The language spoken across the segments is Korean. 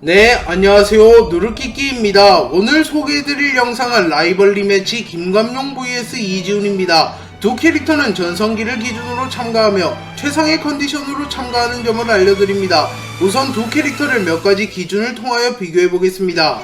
네, 안녕하세요. 누르끼끼입니다. 오늘 소개해드릴 영상은 라이벌 리매치 김감용 vs 이지훈입니다. 두 캐릭터는 전성기를 기준으로 참가하며 최상의 컨디션으로 참가하는 점을 알려드립니다. 우선 두 캐릭터를 몇 가지 기준을 통하여 비교해보겠습니다.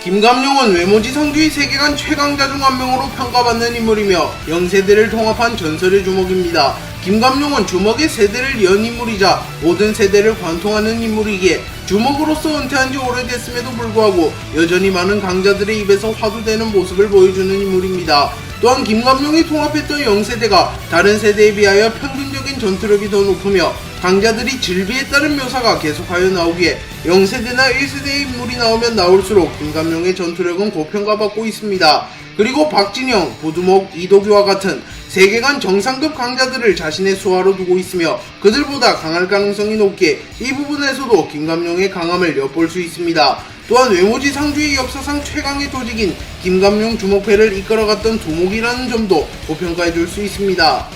김감용은 외모지상주의 세계관 최강자 중 한 명으로 평가받는 인물이며 영세대를 통합한 전설의 주먹입니다. 김감용은 주먹의 세대를 연 인물이자 모든 세대를 관통하는 인물이기에 주먹으로서 은퇴한 지 오래됐음에도 불구하고 여전히 많은 강자들의 입에서 화두되는 모습을 보여주는 인물입니다. 또한 김감용이 통합했던 영세대가 다른 세대에 비하여 평균적인 전투력이 더 높으며 강자들이 질비했다는 묘사가 계속하여 나오기에 영세대나 1세대의 인물이 나오면 나올수록 김감용의 전투력은 고평가받고 있습니다. 그리고 박진영, 부두목, 이도규와 같은 세계관 정상급 강자들을 자신의 수하로 두고 있으며 그들보다 강할 가능성이 높기에 이 부분에서도 김감용의 강함을 엿볼 수 있습니다. 또한 외모지상주의 역사상 최강의 조직인 김감용 주먹패를 이끌어갔던 두목이라는 점도 고평가해줄 수 있습니다.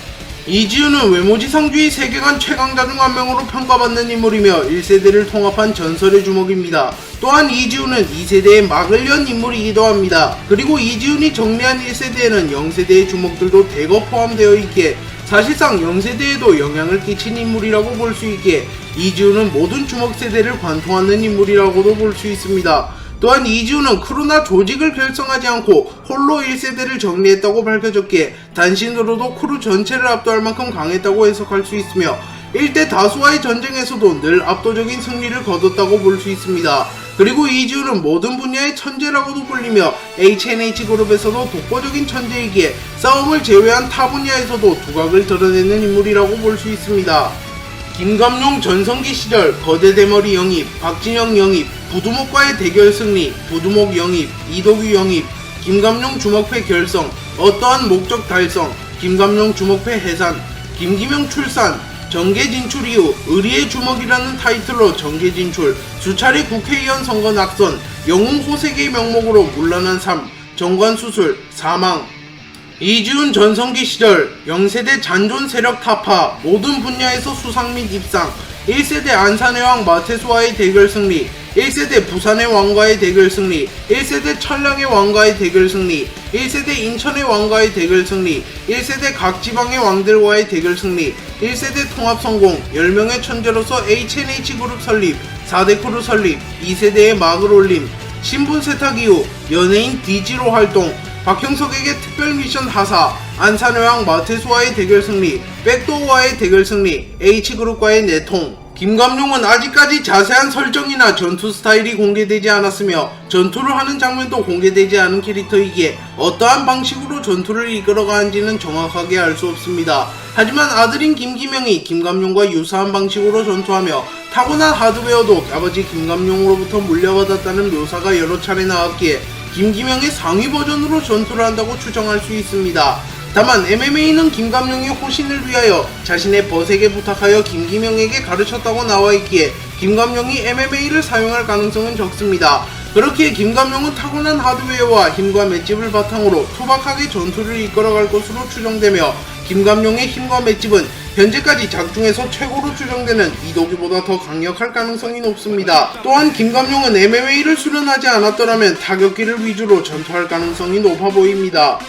이지훈은 외모지상주의 세계관 최강자 중 한 명으로 평가받는 인물이며 1세대를 통합한 전설의 주먹입니다. 또한 이지훈은 2세대의 막을 연 인물이기도 합니다. 그리고 이지훈이 정리한 1세대에는 0세대의 주먹들도 대거 포함되어 있기에 사실상 0세대에도 영향을 끼친 인물이라고 볼 수 있기에 이지훈은 모든 주먹 세대를 관통하는 인물이라고도 볼 수 있습니다. 또한 이지훈은 크루나 조직을 결성하지 않고 홀로 1세대를 정리했다고 밝혀졌기에 단신으로도 크루 전체를 압도할 만큼 강했다고 해석할 수 있으며 1대 다수와의 전쟁에서도 늘 압도적인 승리를 거뒀다고 볼 수 있습니다. 그리고 이지훈은 모든 분야의 천재라고도 불리며 HNH그룹에서도 독보적인 천재이기에 싸움을 제외한 타 분야에서도 두각을 드러내는 인물이라고 볼 수 있습니다. 김감용 전성기 시절 거대 대머리 영입, 박진영 영입, 부두목과의 대결 승리, 부두목 영입, 이도규 영입, 김감용 주먹패 결성, 어떠한 목적 달성, 김감용 주먹패 해산, 김기명 출산, 정계 진출 이후 의리의 주먹이라는 타이틀로 정계 진출, 수차례 국회의원 선거 낙선, 영웅 호세계의 명목으로 물러난 삶, 정관 수술, 사망. 이지훈 전성기 시절 0세대 잔존 세력 타파, 모든 분야에서 수상 및 입상, 1세대 안산의 왕 마태수와의 대결 승리, 1세대 부산의 왕과의 대결 승리, 1세대 천량의 왕과의 대결 승리, 1세대 인천의 왕과의 대결 승리, 1세대 각 지방의 왕들과의 대결 승리, 1세대 통합 성공, 10명의 천재로서 HNH그룹 설립, 4대 크루 설립, 2세대의 막을 올림, 신분 세탁 이후 연예인 DG로 활동, 박형석에게 특별 미션 하사, 안산의 왕 마태수와의 대결 승리, 백도어와의 대결 승리, H그룹과의 내통. 김감용은 아직까지 자세한 설정이나 전투 스타일이 공개되지 않았으며 전투를 하는 장면도 공개되지 않은 캐릭터이기에 어떠한 방식으로 전투를 이끌어가는지는 정확하게 알 수 없습니다. 하지만 아들인 김기명이 김감용과 유사한 방식으로 전투하며 타고난 하드웨어도 아버지 김감용으로부터 물려받았다는 묘사가 여러 차례 나왔기에 김기명의 상위 버전으로 전투를 한다고 추정할 수 있습니다. 다만 MMA는 김감용이 호신을 위하여 자신의 벗에게 부탁하여 김기명에게 가르쳤다고 나와있기에 김감용이 MMA를 사용할 가능성은 적습니다. 그렇기에 김감용은 타고난 하드웨어와 힘과 맷집을 바탕으로 투박하게 전투를 이끌어갈 것으로 추정되며 김감용의 힘과 맷집은 현재까지 작중에서 최고로 추정되는 이도규보다 더 강력할 가능성이 높습니다. 또한 김감용은 MMA를 수련하지 않았더라면 타격기를 위주로 전투할 가능성이 높아 보입니다.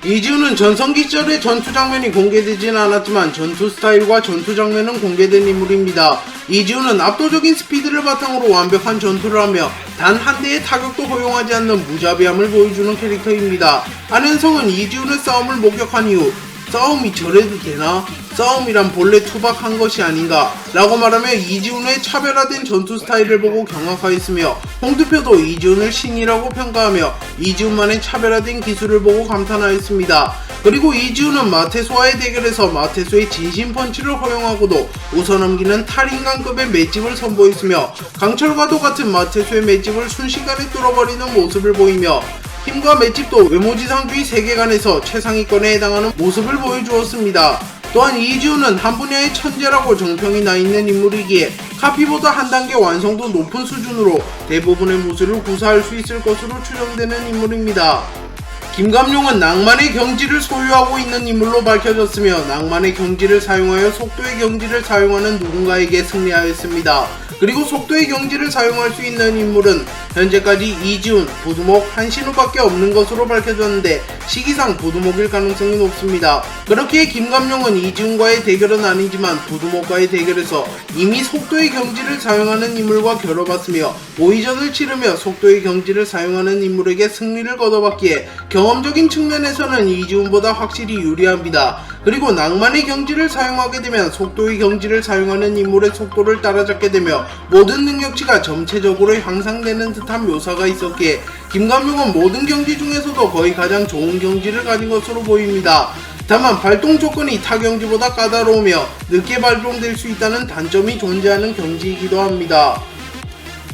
이지훈은 전성기 시절의 전투 장면이 공개되지는 않았지만 전투 스타일과 전투 장면은 공개된 인물입니다. 이지훈은 압도적인 스피드를 바탕으로 완벽한 전투를 하며 단 한 대의 타격도 허용하지 않는 무자비함을 보여주는 캐릭터입니다. 안현성은 이지훈의 싸움을 목격한 이후 싸움이 저래도 되나? 싸움이란 본래 투박한 것이 아닌가? 라고 말하며 이지훈의 차별화된 전투 스타일을 보고 경악하였으며 홍두표도 이지훈을 신이라고 평가하며 이지훈만의 차별화된 기술을 보고 감탄하였습니다. 그리고 이지훈은 마태수와의 대결에서 마태수의 진심 펀치를 허용하고도 웃어넘기는 탈인간급의 맷집을 선보였으며 강철과도 같은 마태수의 맷집을 순식간에 뚫어버리는 모습을 보이며 힘과 맷집도 외모지상주의 세계관에서 최상위권에 해당하는 모습을 보여주었습니다. 또한 이지훈은 한 분야의 천재라고 정평이 나있는 인물이기에 카피보다 한 단계 완성도 높은 수준으로 대부분의 무술을 구사할 수 있을 것으로 추정되는 인물입니다. 김감용은 낭만의 경지를 소유하고 있는 인물로 밝혀졌으며 낭만의 경지를 사용하여 속도의 경지를 사용하는 누군가에게 승리하였습니다. 그리고 속도의 경지를 사용할 수 있는 인물은 현재까지 이지훈, 부두목, 한신우밖에 없는 것으로 밝혀졌는데 시기상 부두목일 가능성이 높습니다. 그렇기에 김감룡은 이지훈과의 대결은 아니지만 부두목과의 대결에서 이미 속도의 경지를 사용하는 인물과 겨뤄봤으며 5위전을 치르며 속도의 경지를 사용하는 인물에게 승리를 거둬봤기에 경험적인 측면에서는 이지훈보다 확실히 유리합니다. 그리고 낭만의 경지를 사용하게 되면 속도의 경지를 사용하는 인물의 속도를 따라잡게 되며 모든 능력치가 전체적으로 향상되는 듯한 묘사가 있었기에 김감룡은 모든 경지 중에서도 거의 가장 좋은 경지를 가진 것으로 보입니다. 다만 발동 조건이 타 경지보다 까다로우며 늦게 발동될 수 있다는 단점이 존재하는 경지이기도 합니다.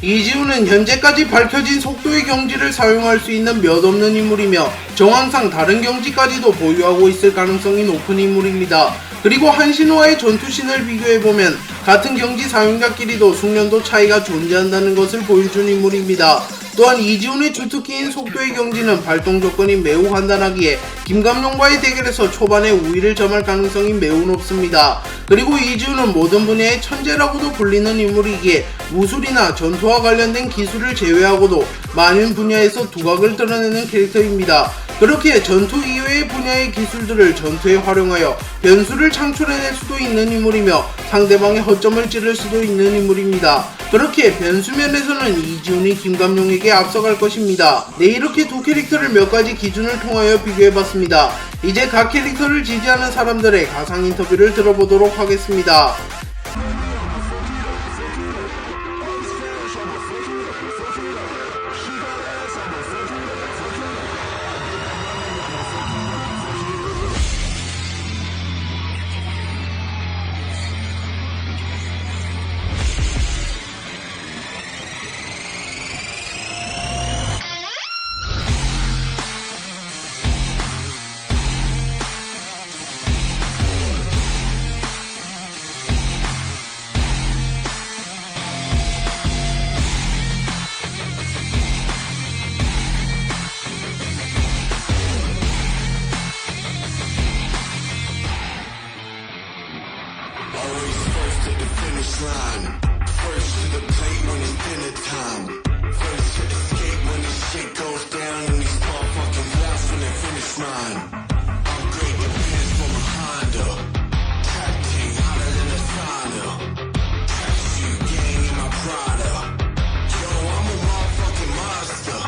이지훈은 현재까지 밝혀진 속도의 경지를 사용할 수 있는 몇 없는 인물이며 정황상 다른 경지까지도 보유하고 있을 가능성이 높은 인물입니다. 그리고 한신우와의 전투신을 비교해보면 같은 경지 사용자끼리도 숙련도 차이가 존재한다는 것을 보여준 인물입니다. 또한 이지훈의 주특기인 속도의 경지는 발동 조건이 매우 간단하기에 김감룡과의 대결에서 초반에 우위를 점할 가능성이 매우 높습니다. 그리고 이지훈은 모든 분야의 천재라고도 불리는 인물이기에 무술이나 전투와 관련된 기술을 제외하고도 많은 분야에서 두각을 드러내는 캐릭터입니다. 그렇기에 전투 이외의 분야의 기술들을 전투에 활용하여 변수를 창출해낼 수도 있는 인물이며 상대방의 허점을 찌를 수도 있는 인물입니다. 그렇기에 변수면에서는 이지훈이 김감룡에게 앞서갈 것입니다. 네, 이렇게 두 캐릭터를 몇 가지 기준을 통하여 비교해봤습니다. 이제 각 캐릭터를 지지하는 사람들의 가상 인터뷰를 들어보도록 하겠습니다. Always first at the finish line. First to the plate when it's dinner time. First to escape when the shit goes down and these motherfucking last when they finish mine. Upgrade the pins from a Honda. Tag team hotter than a sauna. Tracksuit gang in my Prada. Yo, I'm a motherfucking monster.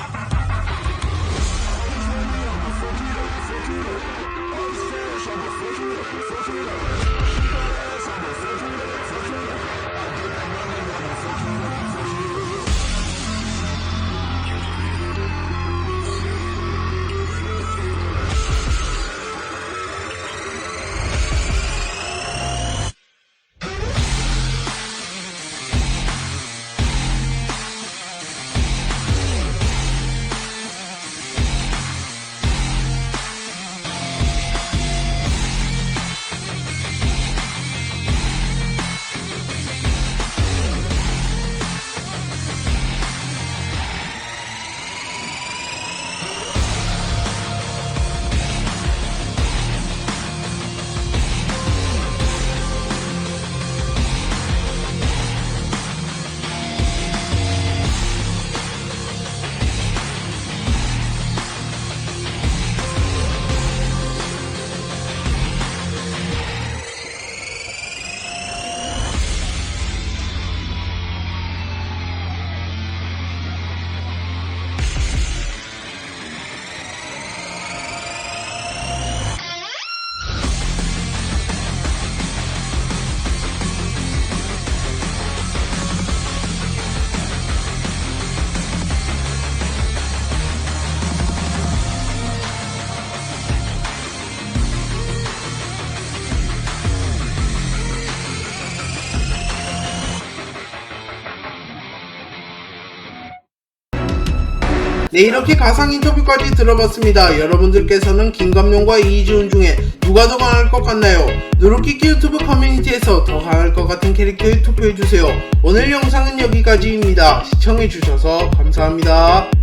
네, 이렇게 가상 인터뷰까지 들어봤습니다. 여러분들께서는 김감룡과 이지훈 중에 누가 더 강할 것 같나요? 누르끼끼 유튜브 커뮤니티에서 더 강할 것 같은 캐릭터에 투표해주세요. 오늘 영상은 여기까지입니다. 시청해주셔서 감사합니다.